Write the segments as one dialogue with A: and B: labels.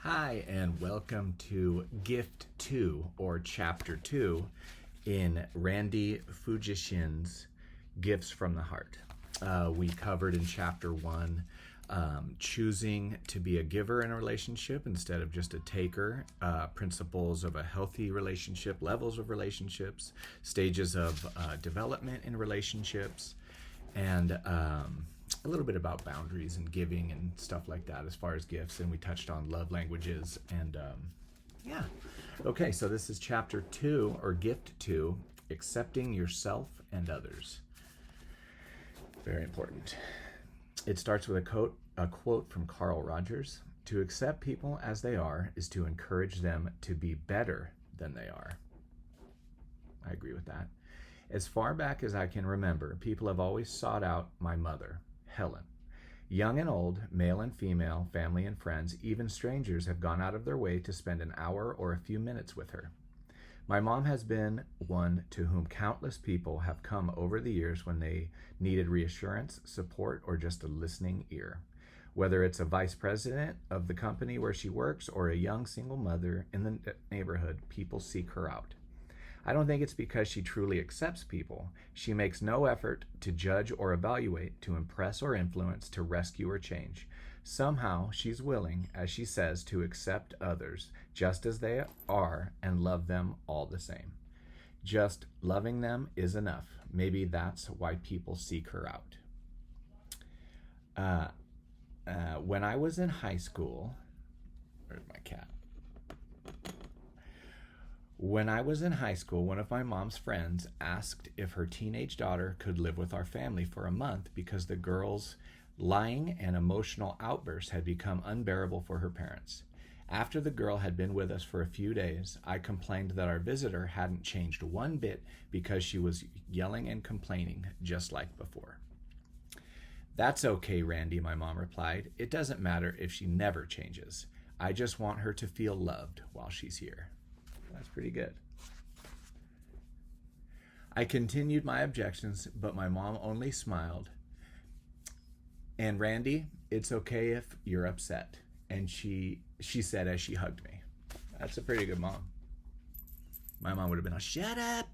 A: Hi, and welcome to Gift 2, or Chapter 2, in Randy Fujishin's Gifts from the Heart. We covered in Chapter 1 choosing to be a giver in a relationship instead of just a taker, principles of a healthy relationship, levels of relationships, stages of development in relationships, and a little bit about boundaries and giving and stuff like that as far as gifts. And we touched on love languages and yeah. Okay, so this is Chapter 2, or Gift 2, Accepting Yourself and Others. Very important. It starts with a quote from Carl Rogers. To accept people as they are is to encourage them to be better than they are. I agree with that. As far back as I can remember, people have always sought out my mother, Helen. Young and old, male and female, family and friends, even strangers have gone out of their way to spend an hour or a few minutes with her. My mom has been one to whom countless people have come over the years when they needed reassurance, support, or just a listening ear. Whether it's a vice president of the company where she works or a young single mother in the neighborhood, people seek her out. I don't think it's because she truly accepts people. She makes no effort to judge or evaluate, to impress or influence, to rescue or change. Somehow she's willing, as she says, to accept others just as they are and love them all the same. Just loving them is enough. Maybe that's why people seek her out. When I was in high school, where's my cat? When I was in high school, one of my mom's friends asked if her teenage daughter could live with our family for a month because the girl's lying and emotional outbursts had become unbearable for her parents. After the girl had been with us for a few days, I complained that our visitor hadn't changed one bit because she was yelling and complaining just like before. That's okay, Randy, my mom replied. It doesn't matter if she never changes. I just want her to feel loved while she's here. That's pretty good. I continued my objections, but my mom only smiled. And Randy, it's okay if you're upset. And she said as she hugged me. That's a pretty good mom. My mom would have been like, shut up.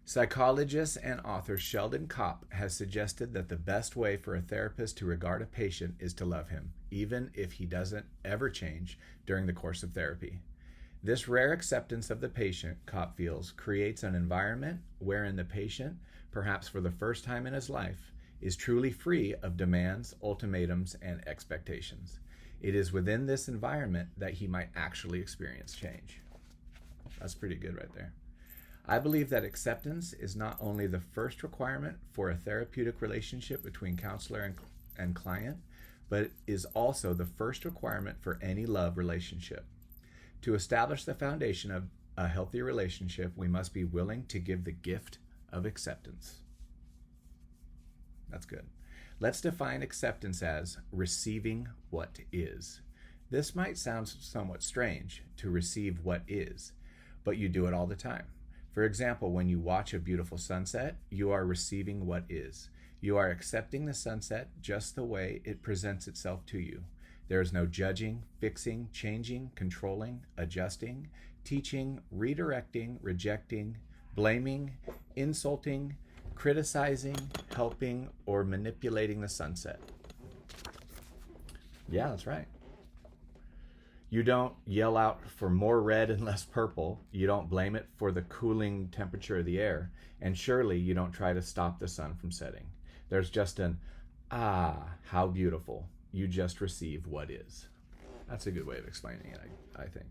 A: Psychologist and author Sheldon Kopp has suggested that the best way for a therapist to regard a patient is to love him, even if he doesn't ever change during the course of therapy. This rare acceptance of the patient, Kopp feels, creates an environment wherein the patient, perhaps for the first time in his life, is truly free of demands, ultimatums, and expectations. It is within this environment that he might actually experience change. That's pretty good right there. I believe that acceptance is not only the first requirement for a therapeutic relationship between counselor and client, but is also the first requirement for any love relationship. To establish the foundation of a healthy relationship, we must be willing to give the gift of acceptance. That's good. Let's define acceptance as receiving what is. This might sound somewhat strange, to receive what is, but you do it all the time. For example, when you watch a beautiful sunset, you are receiving what is. You are accepting the sunset just the way it presents itself to you. There is no judging, fixing, changing, controlling, adjusting, teaching, redirecting, rejecting, blaming, insulting, criticizing, helping, or manipulating the sunset. Yeah, that's right. You don't yell out for more red and less purple. You don't blame it for the cooling temperature of the air. And surely you don't try to stop the sun from setting. There's just an, how beautiful. You just receive what is. That's a good way of explaining it, I think.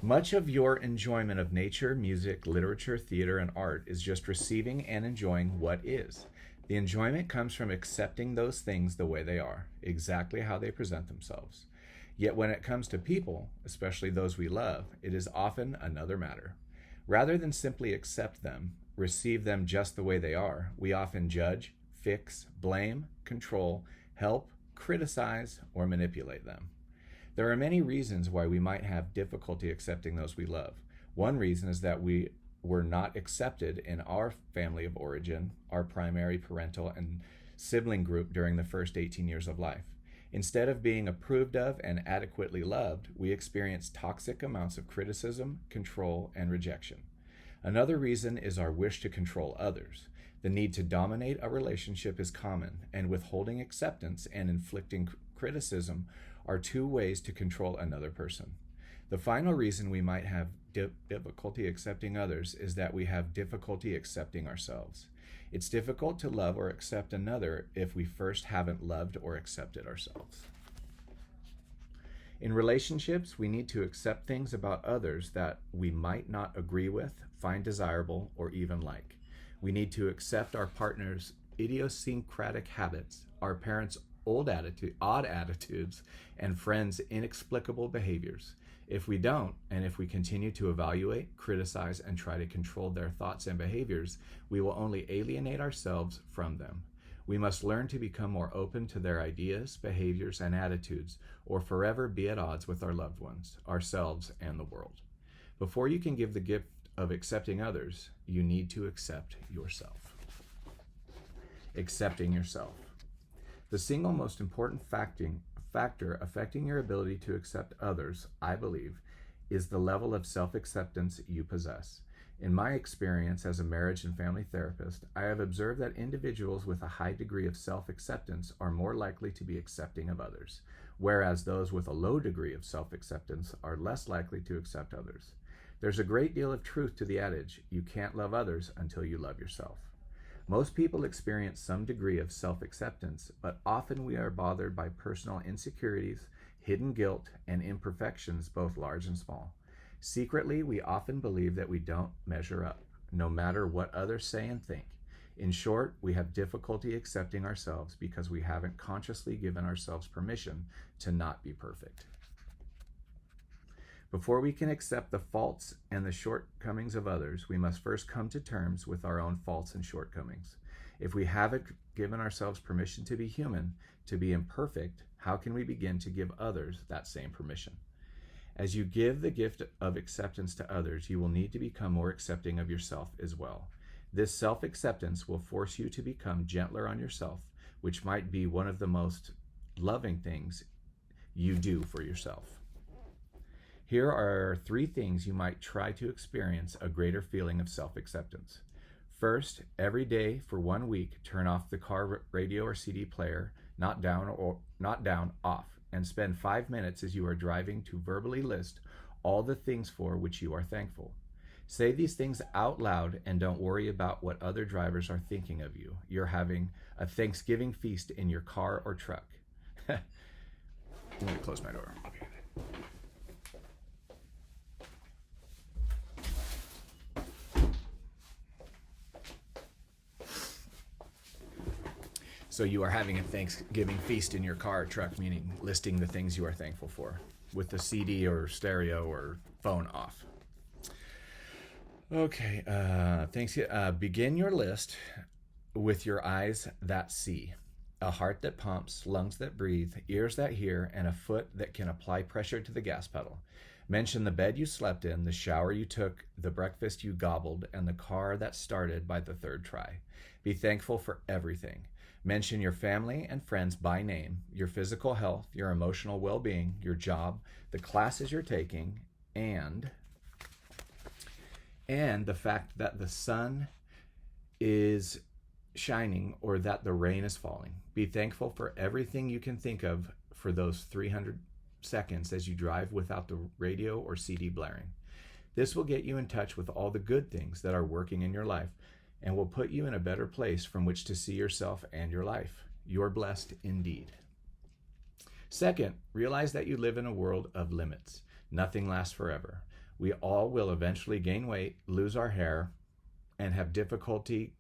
A: Much of your enjoyment of nature, music, literature, theater, and art is just receiving and enjoying what is. The enjoyment comes from accepting those things the way they are, exactly how they present themselves. Yet when it comes to people, especially those we love, it is often another matter. Rather than simply accept them, receive them just the way they are, we often judge, fix, blame, control, help, criticize, or manipulate them. There are many reasons why we might have difficulty accepting those we love. One reason is that we were not accepted in our family of origin, our primary parental and sibling group during the first 18 years of life. Instead of being approved of and adequately loved, we experience toxic amounts of criticism, control, and rejection. Another reason is our wish to control others. The need to dominate a relationship is common, and withholding acceptance and inflicting criticism are two ways to control another person. The final reason we might have difficulty accepting others is that we have difficulty accepting ourselves. It's difficult to love or accept another if we first haven't loved or accepted ourselves. In relationships, we need to accept things about others that we might not agree with, find desirable, or even like. We need to accept our partner's idiosyncratic habits, our parents' odd attitudes, and friends' inexplicable behaviors. If we don't, and if we continue to evaluate, criticize, and try to control their thoughts and behaviors, we will only alienate ourselves from them. We must learn to become more open to their ideas, behaviors, and attitudes, or forever be at odds with our loved ones, ourselves, and the world. Before you can give the gift of accepting others, you need to accept yourself. Accepting yourself. The single most important factor affecting your ability to accept others, I believe, is the level of self-acceptance you possess. In my experience as a marriage and family therapist, I have observed that individuals with a high degree of self-acceptance are more likely to be accepting of others, whereas those with a low degree of self-acceptance are less likely to accept others. There's a great deal of truth to the adage, you can't love others until you love yourself. Most people experience some degree of self-acceptance, but often we are bothered by personal insecurities, hidden guilt, and imperfections, both large and small. Secretly, we often believe that we don't measure up, no matter what others say and think. In short, we have difficulty accepting ourselves because we haven't consciously given ourselves permission to not be perfect. Before we can accept the faults and the shortcomings of others, we must first come to terms with our own faults and shortcomings. If we haven't given ourselves permission to be human, to be imperfect, how can we begin to give others that same permission? As you give the gift of acceptance to others, you will need to become more accepting of yourself as well. This self-acceptance will force you to become gentler on yourself, which might be one of the most loving things you do for yourself. Here are 3 things you might try to experience a greater feeling of self-acceptance. First, every day for 1 week, turn off the car radio or CD player, not down, off, and spend 5 minutes as you are driving to verbally list all the things for which you are thankful. Say these things out loud and don't worry about what other drivers are thinking of you. You're having a Thanksgiving feast in your car or truck. I'm going to close my door. So you are having a Thanksgiving feast in your car or truck, meaning listing the things you are thankful for with the CD or stereo or phone off. Okay, begin your list with your eyes that see, a heart that pumps, lungs that breathe, ears that hear, and a foot that can apply pressure to the gas pedal. Mention the bed you slept in, the shower you took, the breakfast you gobbled, and the car that started by the 3rd try. Be thankful for everything. Mention your family and friends by name, your physical health, your emotional well-being, your job, the classes you're taking, and the fact that the sun is shining or that the rain is falling. Be thankful for everything you can think of for those 300 seconds as you drive without the radio or CD blaring. This will get you in touch with all the good things that are working in your life and will put you in a better place from which to see yourself and your life. You're blessed indeed. Second, realize that you live in a world of limits. Nothing lasts forever. We all will eventually gain weight, lose our hair, and have difficulty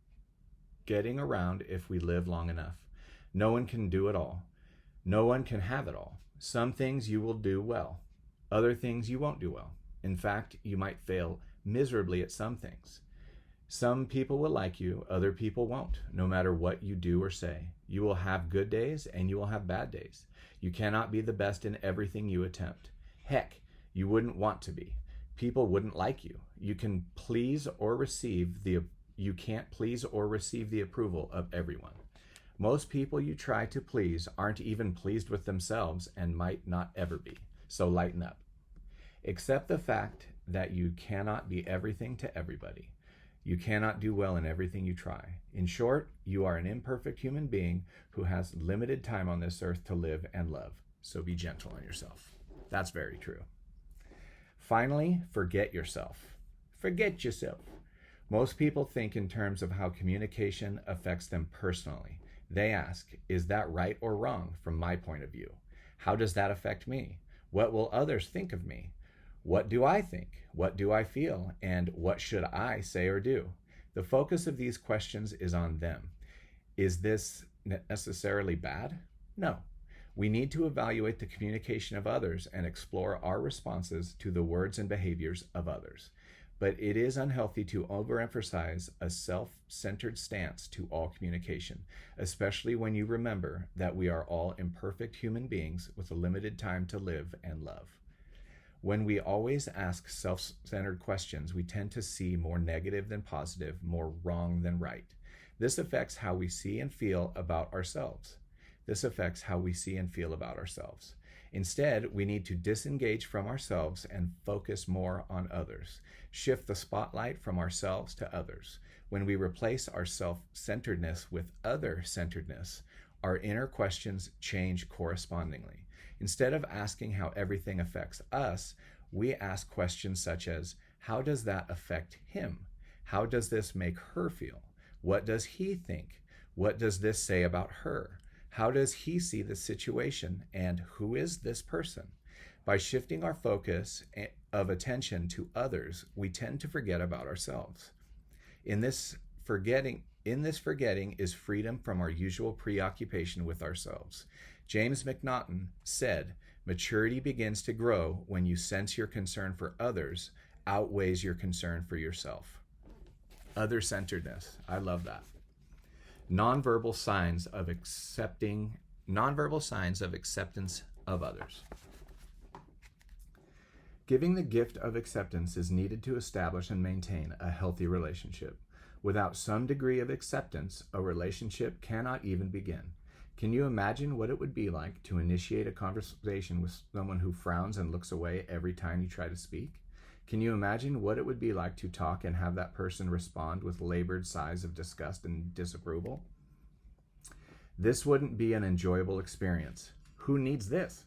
A: getting around if we live long enough. No one can do it all. No one can have it all. Some things you will do well. Other things you won't do well. In fact, you might fail miserably at some things. Some people will like you, other people won't, no matter what you do or say. You will have good days and you will have bad days. You cannot be the best in everything you attempt. Heck, you wouldn't want to be. People wouldn't like you. You can't please or receive the approval of everyone. Most people you try to please aren't even pleased with themselves and might not ever be. So lighten up. Accept the fact that you cannot be everything to everybody. You cannot do well in everything you try. In short, you are an imperfect human being who has limited time on this earth to live and love. So be gentle on yourself. That's very true. Finally, forget yourself. Forget yourself. Most people think in terms of how communication affects them personally. They ask, is that right or wrong from my point of view? How does that affect me? What will others think of me? What do I think? What do I feel? And what should I say or do? The focus of these questions is on them. Is this necessarily bad? No. We need to evaluate the communication of others and explore our responses to the words and behaviors of others. But it is unhealthy to overemphasize a self-centered stance to all communication, especially when you remember that we are all imperfect human beings with a limited time to live and love. When we always ask self-centered questions, we tend to see more negative than positive, more wrong than right. This affects how we see and feel about ourselves. Instead, we need to disengage from ourselves and focus more on others. Shift the spotlight from ourselves to others. When we replace our self-centeredness with other-centeredness, our inner questions change correspondingly. Instead of asking how everything affects us, we ask questions such as, how does that affect him? How does this make her feel? What does he think? What does this say about her? How does he see the situation? And who is this person? By shifting our focus of attention to others, we tend to forget about ourselves. In this forgetting is freedom from our usual preoccupation with ourselves. James McNaughton said, maturity begins to grow when you sense your concern for others outweighs your concern for yourself. Other-centeredness. I love that. Nonverbal signs of acceptance of others. Giving the gift of acceptance is needed to establish and maintain a healthy relationship. Without some degree of acceptance, a relationship cannot even begin. Can you imagine what it would be like to initiate a conversation with someone who frowns and looks away every time you try to speak? Can you imagine what it would be like to talk and have that person respond with labored sighs of disgust and disapproval? This wouldn't be an enjoyable experience. Who needs this?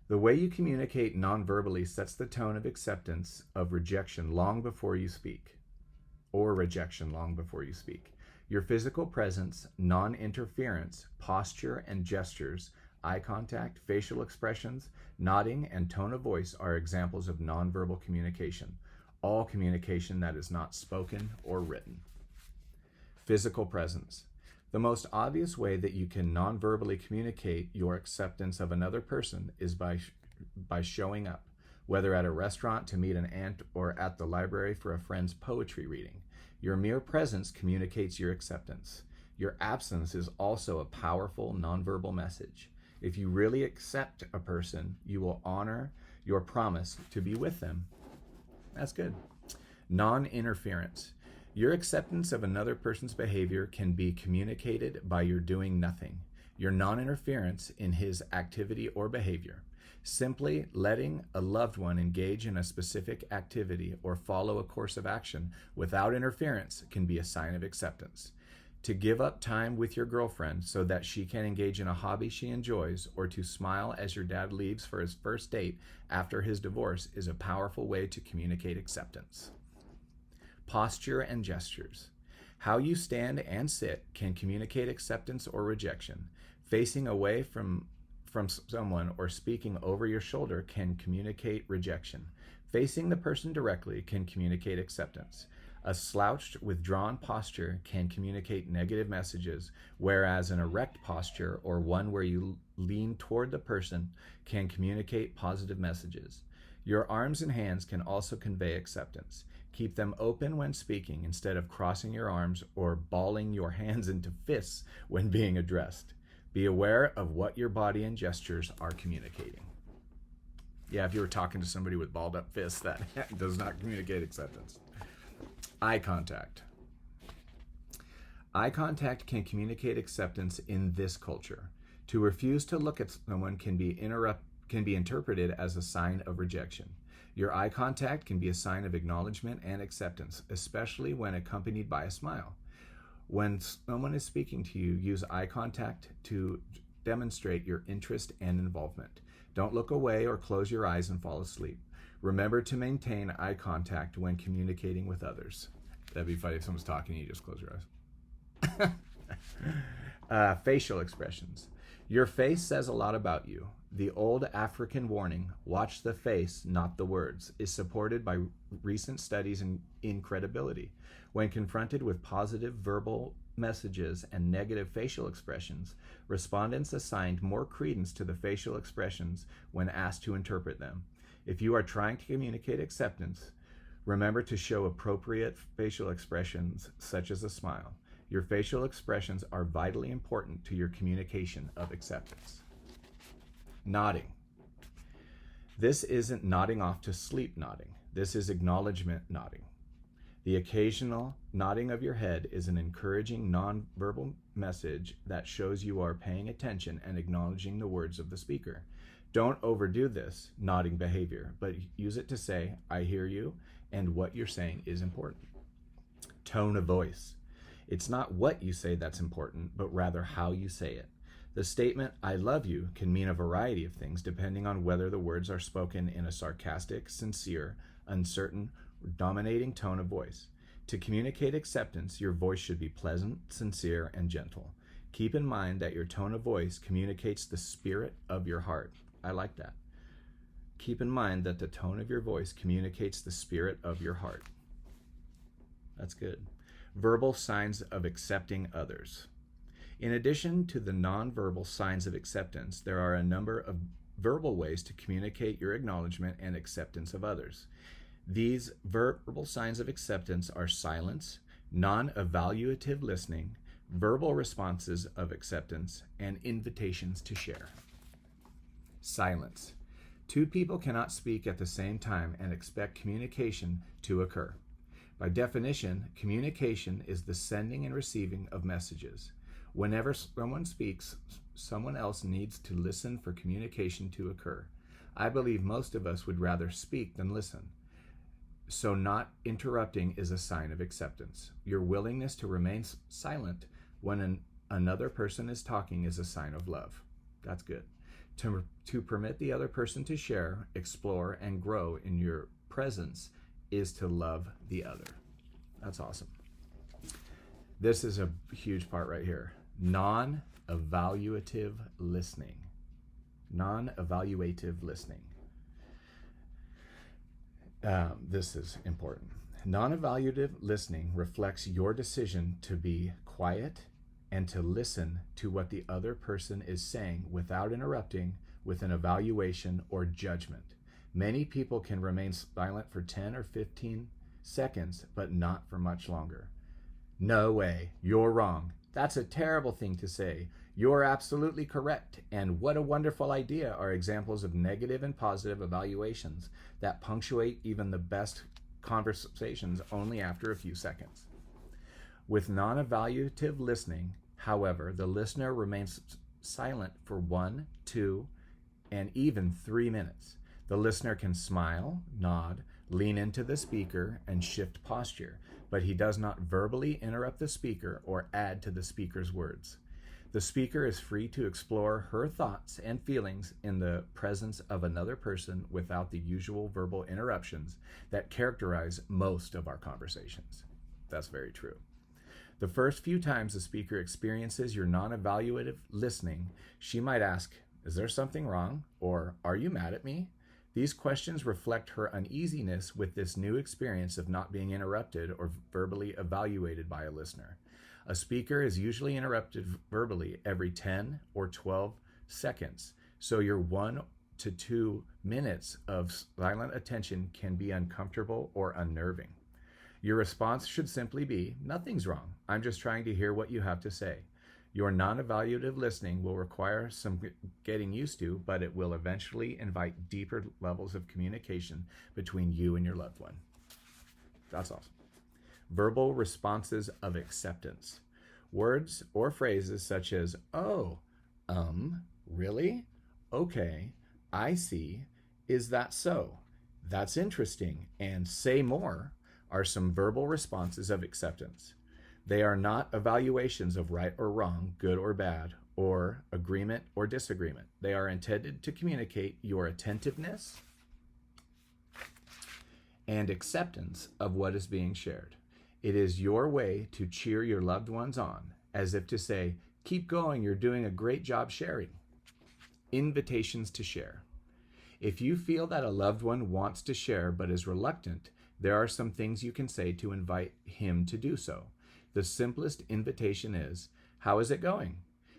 A: The way you communicate non-verbally sets the tone of acceptance of rejection long before you speak, or rejection long before you speak. Your physical presence, non-interference, posture and gestures, eye contact, facial expressions, nodding, and tone of voice are examples of nonverbal communication. All communication that is not spoken or written. Physical presence. The most obvious way that you can non-verbally communicate your acceptance of another person is by showing up, whether at a restaurant to meet an aunt or at the library for a friend's poetry reading. Your mere presence communicates your acceptance. Your absence is also a powerful nonverbal message. If you really accept a person, you will honor your promise to be with them. That's good. Non-interference. Your acceptance of another person's behavior can be communicated by your doing nothing, your non-interference in his activity or behavior. Simply letting a loved one engage in a specific activity or follow a course of action without interference can be a sign of acceptance. To give up time with your girlfriend so that she can engage in a hobby she enjoys, or to smile as your dad leaves for his first date after his divorce, is a powerful way to communicate acceptance. Posture and gestures. How you stand and sit can communicate acceptance or rejection. Facing away from someone or speaking over your shoulder can communicate rejection. Facing the person directly can communicate acceptance. A slouched, withdrawn posture can communicate negative messages, whereas an erect posture, or one where you lean toward the person, can communicate positive messages. Your arms and hands can also convey acceptance. Keep them open when speaking instead of crossing your arms or balling your hands into fists when being addressed. Be aware of what your body and gestures are communicating. Yeah, if you were talking to somebody with balled up fists, that does not communicate acceptance. Eye contact. Eye contact can communicate acceptance in this culture. To refuse to look at someone can be interpreted as a sign of rejection. Your eye contact can be a sign of acknowledgement and acceptance, especially when accompanied by a smile. When someone is speaking to you, use eye contact to demonstrate your interest and involvement. Don't look away or close your eyes and fall asleep. Remember to maintain eye contact when communicating with others. That'd be funny if someone's talking and you just close your eyes. Facial expressions. Your face says a lot about you. The old African warning, watch the face, not the words, is supported by recent studies in credibility. When confronted with positive verbal messages and negative facial expressions, respondents assigned more credence to the facial expressions when asked to interpret them. If you are trying to communicate acceptance, remember to show appropriate facial expressions such as a smile. Your facial expressions are vitally important to your communication of acceptance. Nodding. This isn't nodding off to sleep nodding. This is acknowledgement nodding. The occasional nodding of your head is an encouraging nonverbal message that shows you are paying attention and acknowledging the words of the speaker. Don't overdo this nodding behavior, but use it to say, I hear you, and what you're saying is important. Tone of voice. It's not what you say that's important, but rather how you say it. The statement, I love you, can mean a variety of things depending on whether the words are spoken in a sarcastic, sincere, uncertain, or dominating tone of voice. To communicate acceptance, your voice should be pleasant, sincere, and gentle. Keep in mind that your tone of voice communicates the spirit of your heart. I like that. Keep in mind that the tone of your voice communicates the spirit of your heart. That's good. Verbal signs of accepting others. In addition to the nonverbal signs of acceptance, there are a number of verbal ways to communicate your acknowledgement and acceptance of others. These verbal signs of acceptance are silence, non-evaluative listening, verbal responses of acceptance, and invitations to share. Silence. Two people cannot speak at the same time and expect communication to occur. By definition, communication is the sending and receiving of messages. Whenever someone speaks, someone else needs to listen for communication to occur. I believe most of us would rather speak than listen. So not interrupting is a sign of acceptance. Your willingness to remain silent when another person is talking is a sign of love. That's good. To permit the other person to share, explore, and grow in your presence is to love the other. That's awesome. This is a huge part right here. Non-evaluative listening. Non-evaluative listening. This is important. Non-evaluative listening reflects your decision to be quiet and to listen to what the other person is saying without interrupting with an evaluation or judgment. Many people can remain silent for 10 or 15 seconds, but not for much longer. No way, you're wrong. That's a terrible thing to say. You're absolutely correct. And what a wonderful idea are examples of negative and positive evaluations that punctuate even the best conversations only after a few seconds. With non-evaluative listening, however, the listener remains silent for 1, 2, and even 3 minutes. The listener can smile, nod, lean into the speaker, and shift posture, but he does not verbally interrupt the speaker or add to the speaker's words. The speaker is free to explore her thoughts and feelings in the presence of another person without the usual verbal interruptions that characterize most of our conversations. That's very true. The first few times the speaker experiences your non-evaluative listening, she might ask, "Is there something wrong?" or "Are you mad at me?" These questions reflect her uneasiness with this new experience of not being interrupted or verbally evaluated by a listener. A speaker is usually interrupted verbally every 10 or 12 seconds, so your 1 to 2 minutes of silent attention can be uncomfortable or unnerving. Your response should simply be, "Nothing's wrong. I'm just trying to hear what you have to say." Your non-evaluative listening will require some getting used to, but it will eventually invite deeper levels of communication between you and your loved one. That's awesome. Verbal responses of acceptance. Words or phrases such as, oh, really? Okay, I see. Is that so? That's interesting. And say more are some verbal responses of acceptance. They are not evaluations of right or wrong, good or bad, or agreement or disagreement. They are intended to communicate your attentiveness and acceptance of what is being shared. It is your way to cheer your loved ones on, as if to say, keep going, you're doing a great job sharing. Invitations to share. If you feel that a loved one wants to share but is reluctant, there are some things you can say to invite him to do so. The simplest invitation is, how is it going?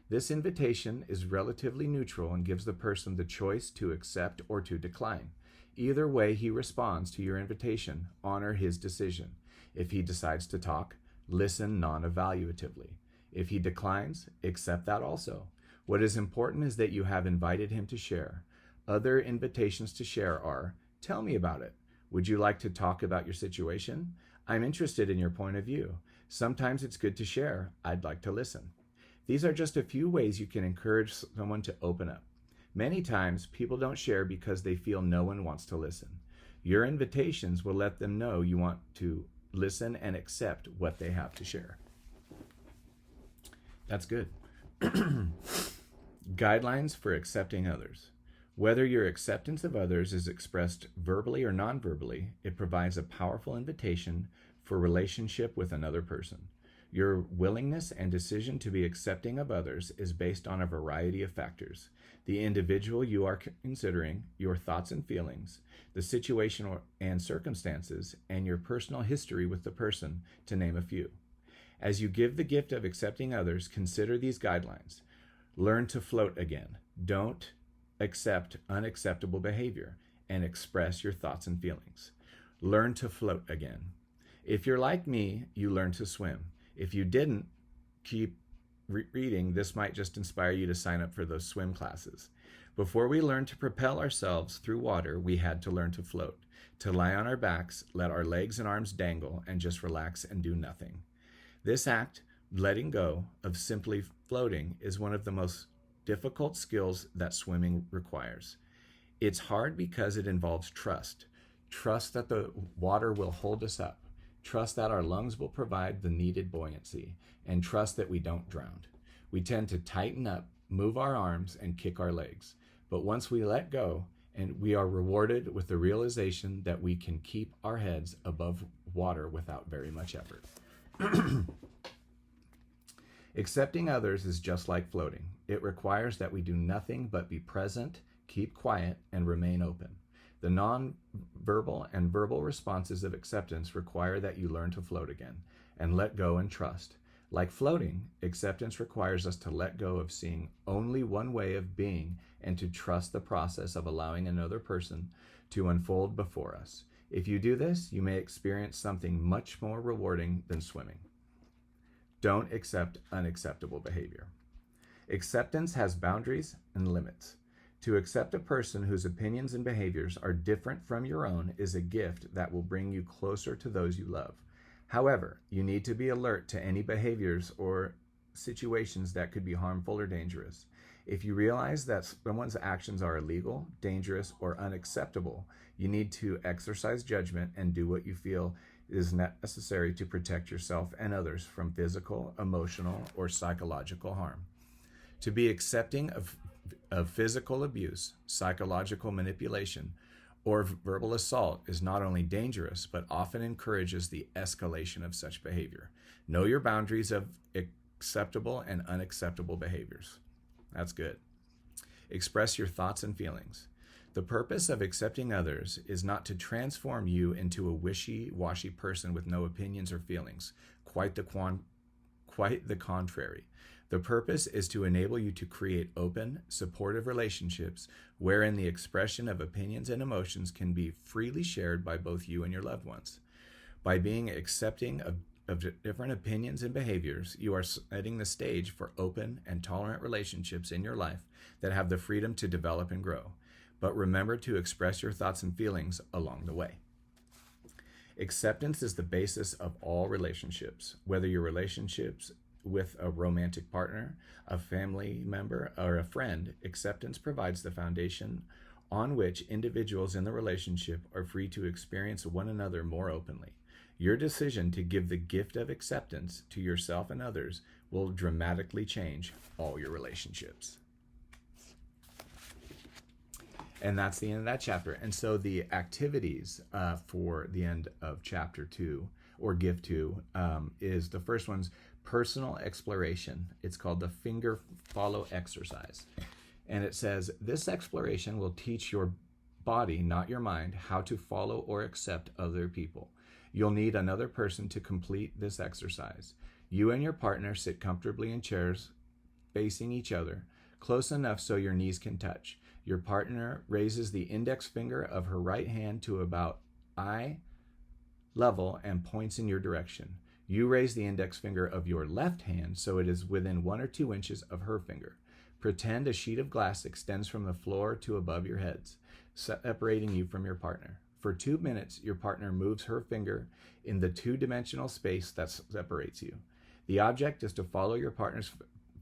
A: This invitation is relatively neutral and gives the person the choice to accept or to decline. Either way he responds to your invitation, honor his decision. If he decides to talk, listen non-evaluatively. If he declines, accept that also. What is important is that you have invited him to share. Other invitations to share are, tell me about it. Would you like to talk about your situation? I'm interested in your point of view. Sometimes it's good to share. I'd like to listen. These are just a few ways you can encourage someone to open up. Many times, people don't share because they feel no one wants to listen. Your invitations will let them know you want to listen and accept what they have to share. That's good. Guidelines for accepting others. Whether your acceptance of others is expressed verbally or non-verbally, it provides a powerful invitation for relationship with another person. Your willingness and decision to be accepting of others is based on a variety of factors. The individual you are considering, your thoughts and feelings, the situation and circumstances, and your personal history with the person, to name a few. As you give the gift of accepting others, consider these guidelines. Learn to float again. Don't accept unacceptable behavior and express your thoughts and feelings. Learn to float again. If you're like me, you learn to swim. If you didn't, keep reading. This might just inspire you to sign up for those swim classes. Before we learned to propel ourselves through water, we had to learn to float, to lie on our backs, let our legs and arms dangle, and just relax and do nothing. This act, letting go, of simply floating, is one of the most difficult skills that swimming requires. It's hard because it involves trust. Trust that the water will hold us up. Trust that our lungs will provide the needed buoyancy, and trust that we don't drown. We tend to tighten up, move our arms, and kick our legs. But once we let go, and we are rewarded with the realization that we can keep our heads above water without very much effort. Accepting others is just like floating. It requires that we do nothing but be present, keep quiet, and remain open. The non-verbal and verbal responses of acceptance require that you learn to float again and let go and trust. Like floating, acceptance requires us to let go of seeing only one way of being and to trust the process of allowing another person to unfold before us. If you do this, you may experience something much more rewarding than swimming. Don't accept unacceptable behavior. Acceptance has boundaries and limits. To accept a person whose opinions and behaviors are different from your own is a gift that will bring you closer to those you love. However, you need to be alert to any behaviors or situations that could be harmful or dangerous. If you realize that someone's actions are illegal, dangerous, or unacceptable, you need to exercise judgment and do what you feel is necessary to protect yourself and others from physical, emotional, or psychological harm. To be accepting of physical abuse, psychological manipulation, or verbal assault is not only dangerous, but often encourages the escalation of such behavior. Know your boundaries of acceptable and unacceptable behaviors. That's good. Express your thoughts and feelings. The purpose of accepting others is not to transform you into a wishy-washy person with no opinions or feelings. Quite the contrary. The purpose is to enable you to create open, supportive relationships wherein the expression of opinions and emotions can be freely shared by both you and your loved ones. By being accepting of different opinions and behaviors, you are setting the stage for open and tolerant relationships in your life that have the freedom to develop and grow. But remember to express your thoughts and feelings along the way. Acceptance is the basis of all relationships, whether your relationships with a romantic partner, a family member, or a friend, acceptance provides the foundation on which individuals in the relationship are free to experience one another more openly. Your decision to give the gift of acceptance to yourself and others will dramatically change all your relationships. And that's the end of that chapter. And so the activities for the end of chapter 2, or gift 2, is the first one's personal exploration. It's called the finger follow exercise. And it says, this exploration will teach your body, not your mind, how to follow or accept other people. You'll need another person to complete this exercise. You and your partner sit comfortably in chairs facing each other, close enough so your knees can touch. Your partner raises the index finger of her right hand to about eye level and points in your direction. You raise the index finger of your left hand so it is within 1 or 2 inches of her finger. Pretend a sheet of glass extends from the floor to above your heads, separating you from your partner. For 2 minutes, your partner moves her finger in the 2-dimensional space that separates you. The object is to follow your partner's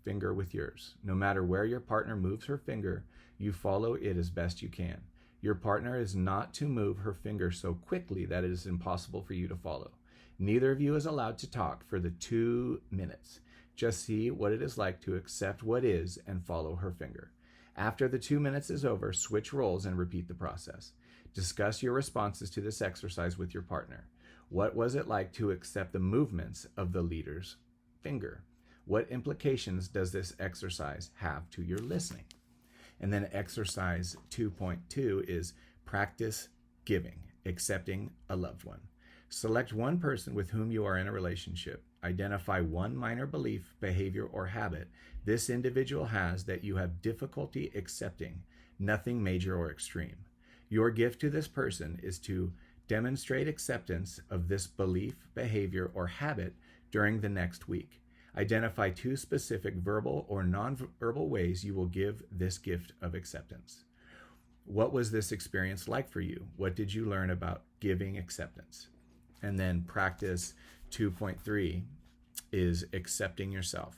A: finger with yours. No matter where your partner moves her finger, you follow it as best you can. Your partner is not to move her finger so quickly that it is impossible for you to follow. Neither of you is allowed to talk for the 2 minutes. Just see what it is like to accept what is and follow her finger. After the 2 minutes is over, switch roles and repeat the process. Discuss your responses to this exercise with your partner. What was it like to accept the movements of the leader's finger? What implications does this exercise have to your listening? And then exercise 2.2 is practice giving, accepting a loved one. Select one person with whom you are in a relationship. Identify one minor belief, behavior, or habit this individual has that you have difficulty accepting, nothing major or extreme. Your gift to this person is to demonstrate acceptance of this belief, behavior, or habit during the next week. Identify 2 specific verbal or nonverbal ways you will give this gift of acceptance. What was this experience like for you? What did you learn about giving acceptance? And then practice 2.3 is accepting yourself.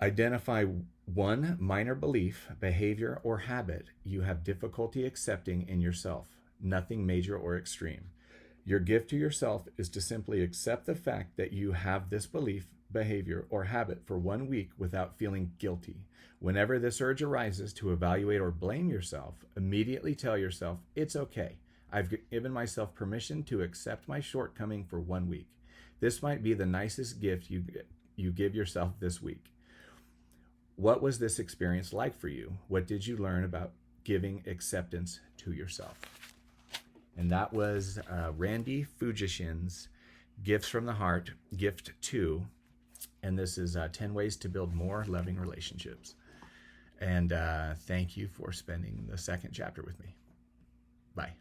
A: Identify one minor belief, behavior, or habit you have difficulty accepting in yourself, nothing major or extreme. Your gift to yourself is to simply accept the fact that you have this belief, behavior, or habit for 1 week without feeling guilty. Whenever this urge arises to evaluate or blame yourself, immediately tell yourself, it's okay. I've given myself permission to accept my shortcoming for 1 week. This might be the nicest gift you give yourself this week. What was this experience like for you? What did you learn about giving acceptance to yourself? And that was Randy Fujishin's Gifts from the Heart, Gift 2. And this is 10 Ways to Build More Loving Relationships. And thank you for spending the second chapter with me. Bye.